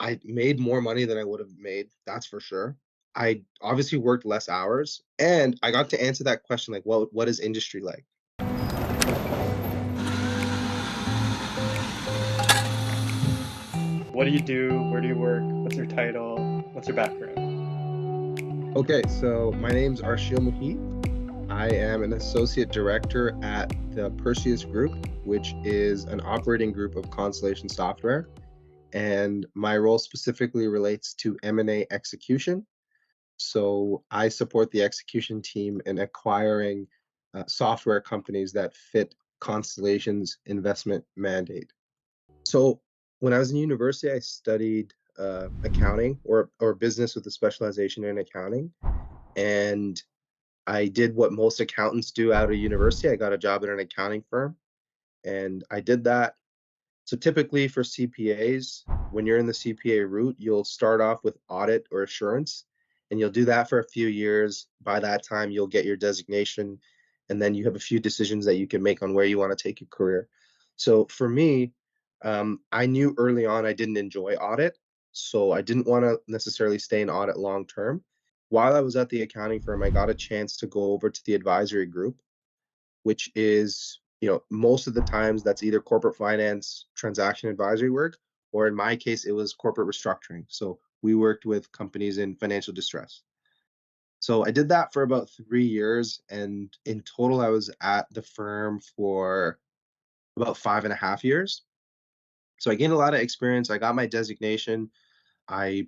I made more money than I would have made, that's for sure. I obviously worked less hours, and I got to answer that question, like, what is industry like? What do you do? Where do you work? What's your title? What's your background? Okay, so my name's Arshil Muhi. I am an associate director at the Perseus Group, which is an operating group of Constellation Software, and my role specifically relates to M&A execution. So I support the execution team in acquiring software companies that fit Constellation's investment mandate. So when I was in university, I studied accounting or business with a specialization in accounting, and I did what most accountants do out of university. I got a job at an accounting firm, and I did that. So typically for CPAs, when you're in the CPA route, you'll start off with audit or assurance, and you'll do that for a few years. By that time, you'll get your designation, and then you have a few decisions that you can make on where you want to take your career. So for me, I knew early on I didn't enjoy audit, so I didn't want to necessarily stay in audit long term. While I was at the accounting firm, I got a chance to go over to the advisory group, which is, most of the times that's either corporate finance, transaction advisory work, or in my case, it was corporate restructuring. So we worked with companies in financial distress. So I did that for about 3 years. And in total, I was at the firm for about 5.5 years. So I gained a lot of experience. I got my designation. I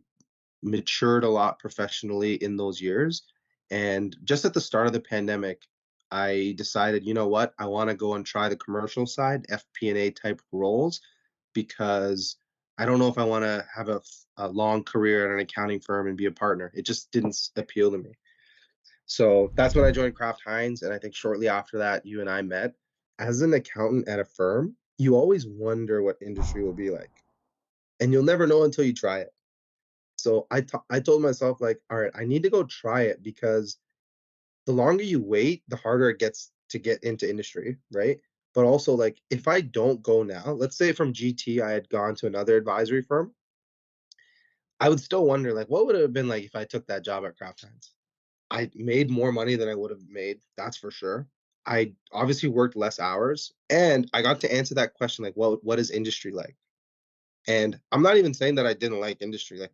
matured a lot professionally in those years. And just at the start of the pandemic, I decided, you know what, I want to go and try the commercial side, FP&A type roles, because I don't know if I want to have a long career at an accounting firm and be a partner. It just didn't appeal to me. So that's when I joined Kraft Heinz. And I think shortly after that, you and I met. As an accountant at a firm, you always wonder what industry will be like. And you'll never know until you try it. So I told myself, like, all right, I need to go try it because the longer you wait, the harder it gets to get into industry, right? But also, like, if I don't go now, let's say from GT I had gone to another advisory firm, I would still wonder, like, what would it have been like if I took that job at Kraft Heinz? I made more money than I would have made, that's for sure. I obviously worked less hours, and I got to answer that question, like, what is industry like? And I'm not even saying that I didn't like industry. Like,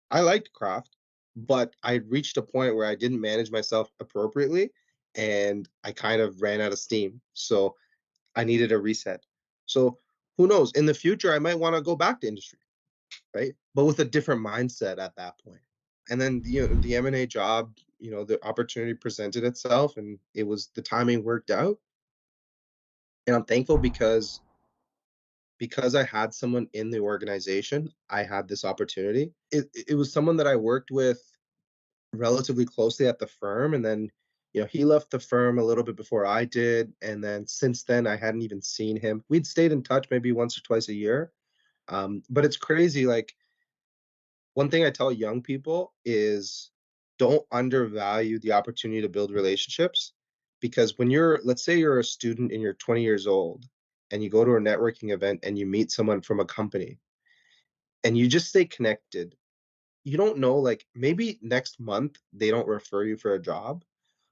I liked craft, but I reached a point where I didn't manage myself appropriately, and I kind of ran out of steam. So I needed a reset. So who knows? In the future, I might want to go back to industry, right? But with a different mindset at that point. And then the M&A job, the opportunity presented itself, and the timing worked out. And I'm thankful because I had someone in the organization, I had this opportunity. It was someone that I worked with relatively closely at the firm, and then, he left the firm a little bit before I did, and then since then, I hadn't even seen him. We'd stayed in touch maybe once or twice a year, but it's crazy, like, one thing I tell young people is don't undervalue the opportunity to build relationships, because when let's say you're a student and you're 20 years old, and you go to a networking event and you meet someone from a company, and you just stay connected. You don't know, like, maybe next month they don't refer you for a job,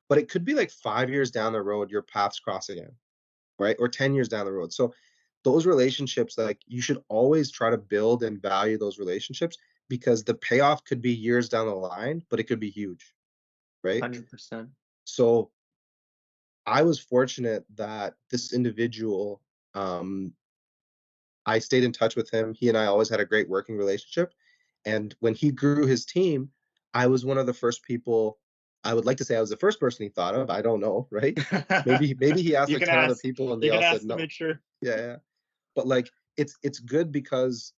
but it could be like 5 years down the road, your paths cross again, right? Or 10 years down the road. So those relationships, like, you should always try to build and value those relationships, because the payoff could be years down the line, but it could be huge, right? 100%. So I was fortunate that this individual, um, I stayed in touch with him. He and I always had a great working relationship. And when he grew his team, I was one of the first people. I would like to say I was the first person he thought of. I don't know, right? Maybe he asked You like can 10 other ask. people and they You can all said ask to no. make sure. Yeah, yeah. But like it's good because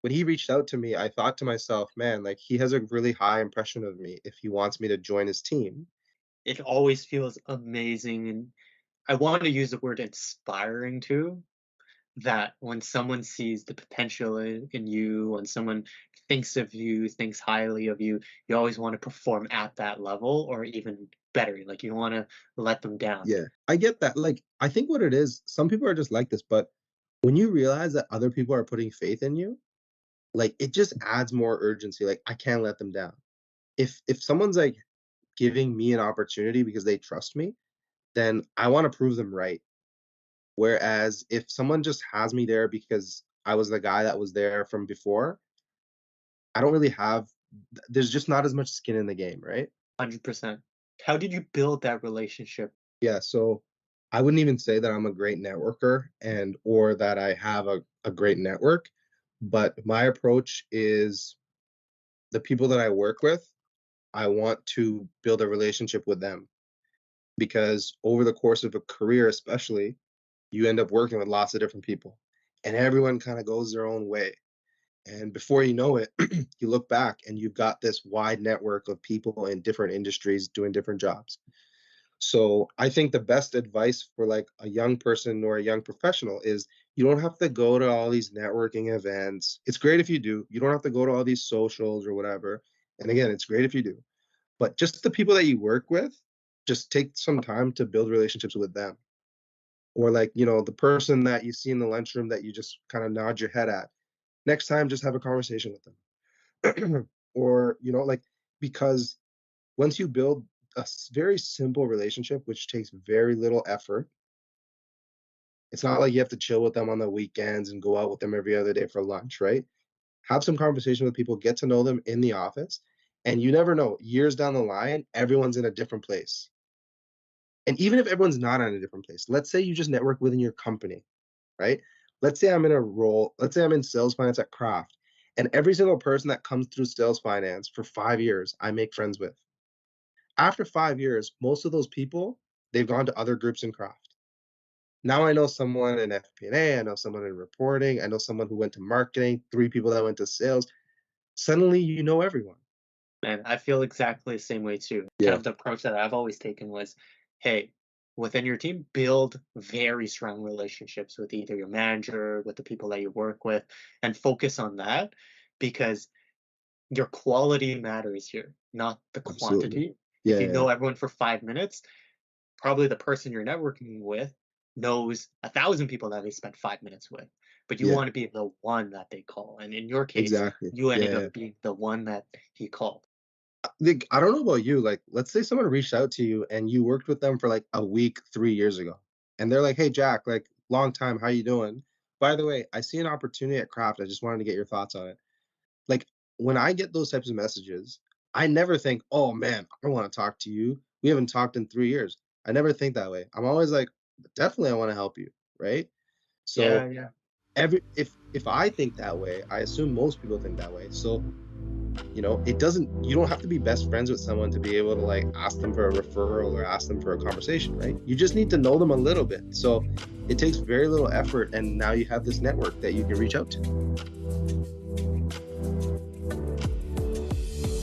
when he reached out to me, I thought to myself, man, like, he has a really high impression of me if he wants me to join his team. It always feels amazing, and I want to use the word inspiring too. That when someone sees the potential in you, when someone thinks of you, thinks highly of you, you always want to perform at that level or even better. Like you want to let them down. Yeah. I get that. Like, I think what it is, some people are just like this, but when you realize that other people are putting faith in you, like it just adds more urgency. Like I can't let them down. If someone's like giving me an opportunity because they trust me, then I want to prove them right. Whereas if someone just has me there because I was the guy that was there from before, I don't really have there's just not as much skin in the game, right? 100%. How did you build that relationship? Yeah, so I wouldn't even say that I'm a great networker and or that I have a great network, but my approach is the people that I work with, I want to build a relationship with them because over the course of a career, especially, you end up working with lots of different people and everyone kind of goes their own way. And before you know it, you look back and you've got this wide network of people in different industries doing different jobs. So I think the best advice for like a young person or a young professional is you don't have to go to all these networking events. It's great if you do. You don't have to go to all these socials or whatever. And again, it's great if you do. But just the people that you work with, just take some time to build relationships with them. Or like, the person that you see in the lunchroom that you just kind of nod your head at. Next time, just have a conversation with them. Or, like because once you build a very simple relationship, which takes very little effort, it's not like you have to chill with them on the weekends and go out with them every other day for lunch, right? Have some conversation with people, get to know them in the office, and you never know, years down the line, everyone's in a different place. And even if everyone's not in a different place, let's say you just network within your company, right? Let's say I'm in sales finance at Craft, and every single person that comes through sales finance for 5 years, I make friends with. After 5 years, most of those people, they've gone to other groups in Craft. Now I know someone in FP&A, I know someone in reporting, I know someone who went to marketing, 3 people that went to sales. Suddenly, you know everyone. And I feel exactly the same way too. Kind Yeah, of the approach that I've always taken was, hey, within your team, build very strong relationships with either your manager, with the people that you work with, and focus on that because your quality matters here, not the absolutely. quantity. If Yeah, you yeah, know yeah. everyone for 5 minutes, probably the person you're networking with knows 1,000 people that they spent 5 minutes with. But you Yeah, want to be the one that they call. And in your case, exactly. you Yeah, ended yeah. up being the one that he called. Like, I don't know about you, like, let's say someone reached out to you and you worked with them for, like, a week 3 years ago, and they're like, "Hey, Jack, like, long time, how you doing? By the way, I see an opportunity at Craft, I just wanted to get your thoughts on it." Like, when I get those types of messages, I never think, "Oh, man, I wanna talk to you. We haven't talked in 3 years." I never think that way. I'm always like, "Definitely, I wanna help you," right? Yeah, So, yeah. every if I think that way, I assume most people think that way. So, it doesn't you don't have to be best friends with someone to be able to, like, ask them for a referral or ask them for a conversation, right? You just need to know them a little bit. So, it takes very little effort, and now you have this network that you can reach out to.